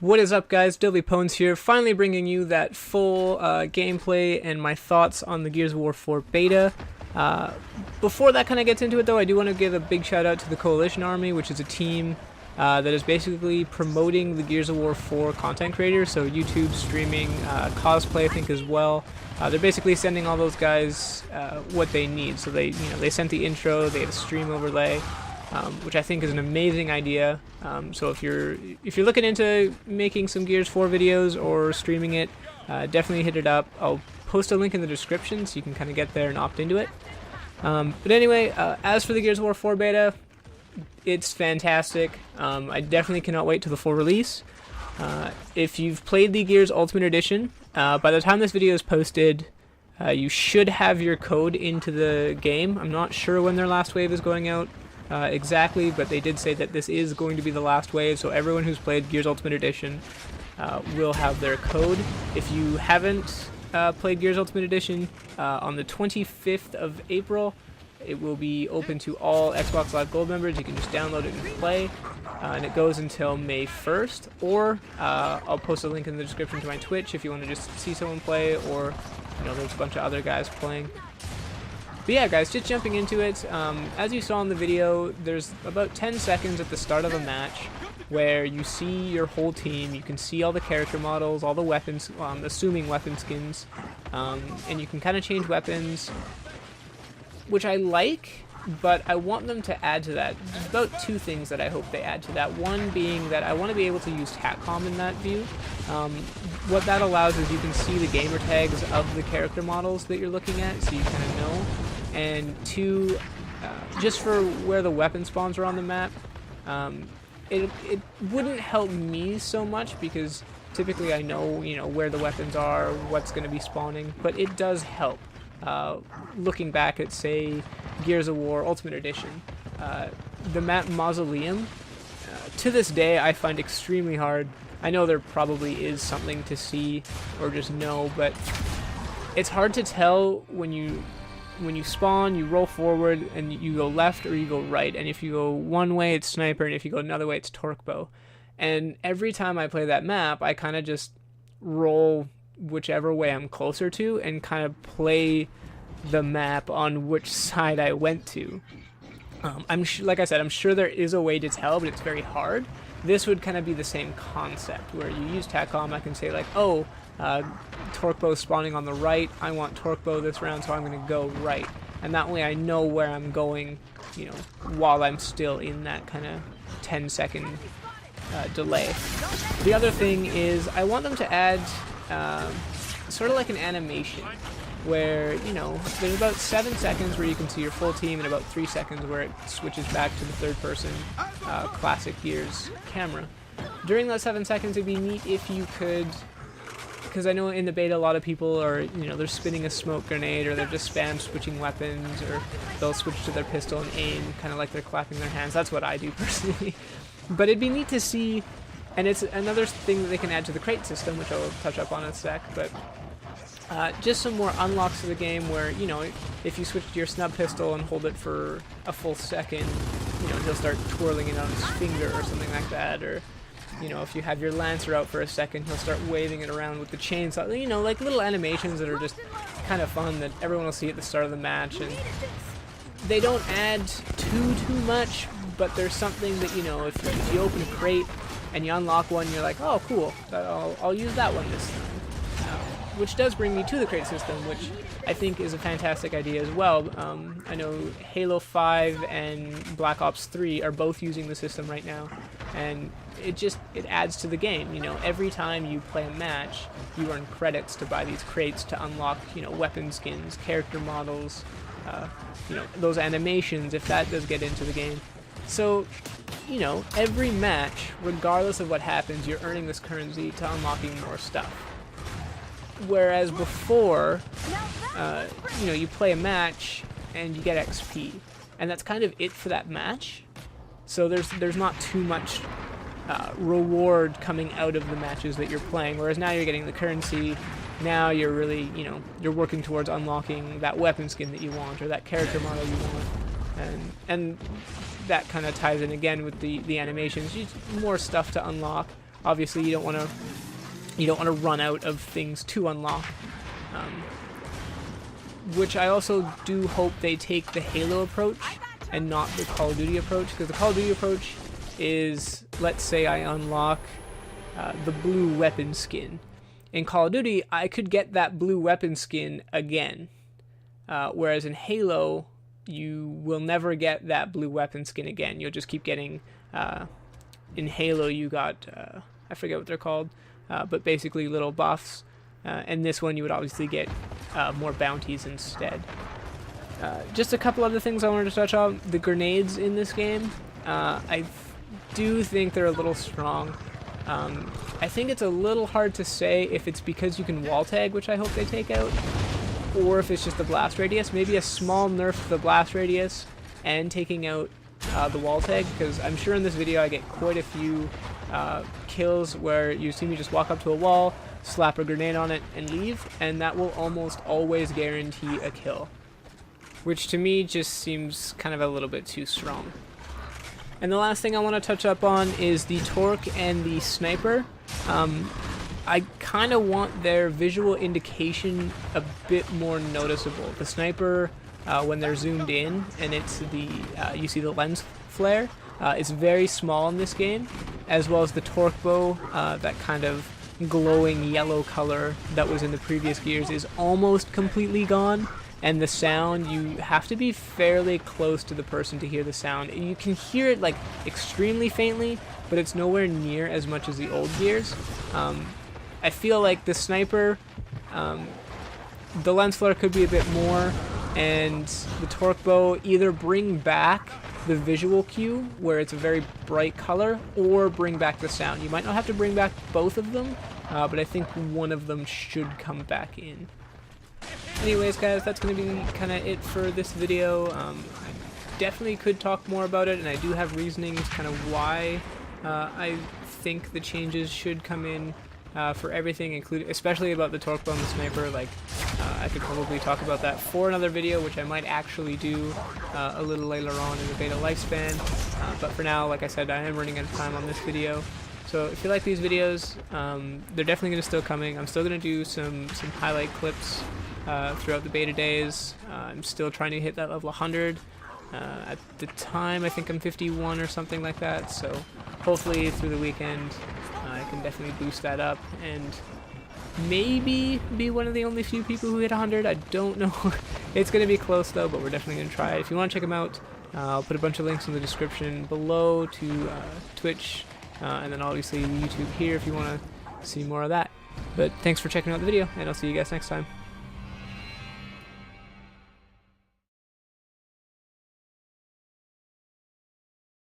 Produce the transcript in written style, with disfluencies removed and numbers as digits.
What is up, guys? Doveypwns here, finally bringing you that full gameplay and my thoughts on the Gears of War 4 beta. Before that kind of gets into it, though, I do want to give a big shout out to the Coalition Army, which is a team that is basically promoting the Gears of War 4 content creators, so YouTube, streaming, cosplay, I think, as well. They're basically sending all those guys what they need. So they sent the intro, they had a stream overlay, which I think is an amazing idea. So if you're looking into making some Gears 4 videos or streaming it, definitely hit it up. I'll post a link in the description so you can kind of get there and opt into it. But anyway, as for the Gears of War 4 beta, it's fantastic. I definitely cannot wait till the full release. If you've played the Gears Ultimate Edition, by the time this video is posted, you should have your code into the game. I'm not sure when their last wave is going out exactly, but they did say that this is going to be the last wave, so everyone who's played Gears Ultimate Edition will have their code. If you haven't played Gears Ultimate Edition, on the 25th of April, it will be open to all Xbox Live Gold members. You can just download it and play, and it goes until May 1st, or I'll post a link in the description to my Twitch if you want to just see someone play, or there's a bunch of other guys playing. But yeah, guys, just jumping into it, as you saw in the video, there's about 10 seconds at the start of a match where you see your whole team, you can see all the character models, all the weapons, assuming weapon skins, and you can kind of change weapons, which I like, but I want them to add to that. There's about two things that I hope they add to that. One being that I want to be able to use TACCOM in that view. What that allows is you can see the gamer tags of the character models that you're looking at, so you kind of know. And two, just for where the weapon spawns are on the map, it wouldn't help me so much because typically I know where the weapons are, what's going to be spawning, but it does help. Looking back at, say, Gears of War Ultimate Edition, the map Mausoleum, to this day I find extremely hard. I know there probably is something to see or just know, but it's hard to tell when you spawn, you roll forward and you go left or you go right, and if you go one way it's sniper, and if you go another way it's torque bow. And every time I play that map, I kind of just roll whichever way I'm closer to and kind of play the map on which side I went to. Like I said, I'm sure there is a way to tell, but it's very hard. This would kind of be the same concept where you use TACCOM. I can say like, oh, torque bow spawning on the right, I want torque bow this round, so I'm going to go right, and that way I know where I'm going, while I'm still in that kind of 10-second delay. The other thing is I want them to add sort of like an animation where, there's about 7 seconds where you can see your full team and about 3 seconds where it switches back to the third-person classic Gears camera. During those 7 seconds, it'd be neat if you could, because I know in the beta a lot of people are, they're spinning a smoke grenade, or they're just spam switching weapons, or they'll switch to their pistol and aim, kind of like they're clapping their hands. That's what I do personally. But it'd be neat to see, and it's another thing that they can add to the crate system, which I'll touch up on in a sec, but just some more unlocks to the game where, if you switch to your snub pistol and hold it for a full second, he'll start twirling it on his finger or something like that, or if you have your Lancer out for a second, he'll start waving it around with the chainsaw. Like little animations that are just kind of fun that everyone will see at the start of the match. And they don't add too much, but there's something that, if you open a crate and you unlock one, you're like, oh, cool, I'll use that one this time. Which does bring me to the crate system, which I think is a fantastic idea as well. I know Halo 5 and Black Ops 3 are both using the system right now, and it adds to the game. Every time you play a match, you earn credits to buy these crates to unlock, weapon skins, character models, those animations, if that does get into the game. So, every match, regardless of what happens, you're earning this currency to unlocking more stuff. Whereas before, you play a match and you get XP, and that's kind of it for that match. So there's not too much reward coming out of the matches that you're playing. Whereas now you're getting the currency. Now you're really, you're working towards unlocking that weapon skin that you want, or that character model you want, and that kind of ties in again with the animations. More stuff to unlock. obviously you don't want to run out of things to unlock. Which I also do hope they take the Halo approach and not the Call of Duty approach, because the Call of Duty approach is, let's say I unlock the blue weapon skin. In Call of Duty, I could get that blue weapon skin again, whereas in Halo, you will never get that blue weapon skin again. You'll just keep getting, in Halo you got, I forget what they're called, but basically little buffs, and this one you would obviously get more bounties instead. Just a couple other things I wanted to touch on. The grenades in this game, I do think they're a little strong. I think it's a little hard to say if it's because you can wall tag, which I hope they take out, or if it's just the blast radius. Maybe a small nerf to the blast radius and taking out the wall tag, because I'm sure in this video I get quite a few kills where you see me just walk up to a wall, slap a grenade on it, and leave, and that will almost always guarantee a kill, which to me just seems kind of a little bit too strong. And the last thing I want to touch up on is the Torque and the Sniper. I kind of want their visual indication a bit more noticeable. The Sniper, when they're zoomed in and it's the you see the lens flare, it's very small in this game, as well as the Torque bow, that kind of glowing yellow color that was in the previous Gears is almost completely gone. And the sound, you have to be fairly close to the person to hear the sound. You can hear it like extremely faintly, but it's nowhere near as much as the old Gears. I feel like the Sniper, the lens flare could be a bit more, and the Torque bow either bring back the visual cue where it's a very bright color, or bring back the sound. You might not have to bring back both of them, but I think one of them should come back in. Anyways guys, that's going to be kind of it for this video. I definitely could talk more about it, and I do have reasonings kind of why I think the changes should come in for everything, including especially about the Torque bow and the Sniper. Like, I could probably talk about that for another video, which I might actually do a little later on in the beta lifespan. But for now, like I said, I am running out of time on this video. So if you like these videos, they're definitely going to still coming. I'm still going to do some highlight clips throughout the beta days. I'm still trying to hit that level 100. At the time, I think I'm 51 or something like that. So hopefully through the weekend, I can definitely boost that up and maybe be one of the only few people who hit 100. I don't know. It's going to be close though, but we're definitely going to try it. If you want to check them out, I'll put a bunch of links in the description below to Twitch, and then obviously YouTube here if you want to see more of that. But thanks for checking out the video, and I'll see you guys next time.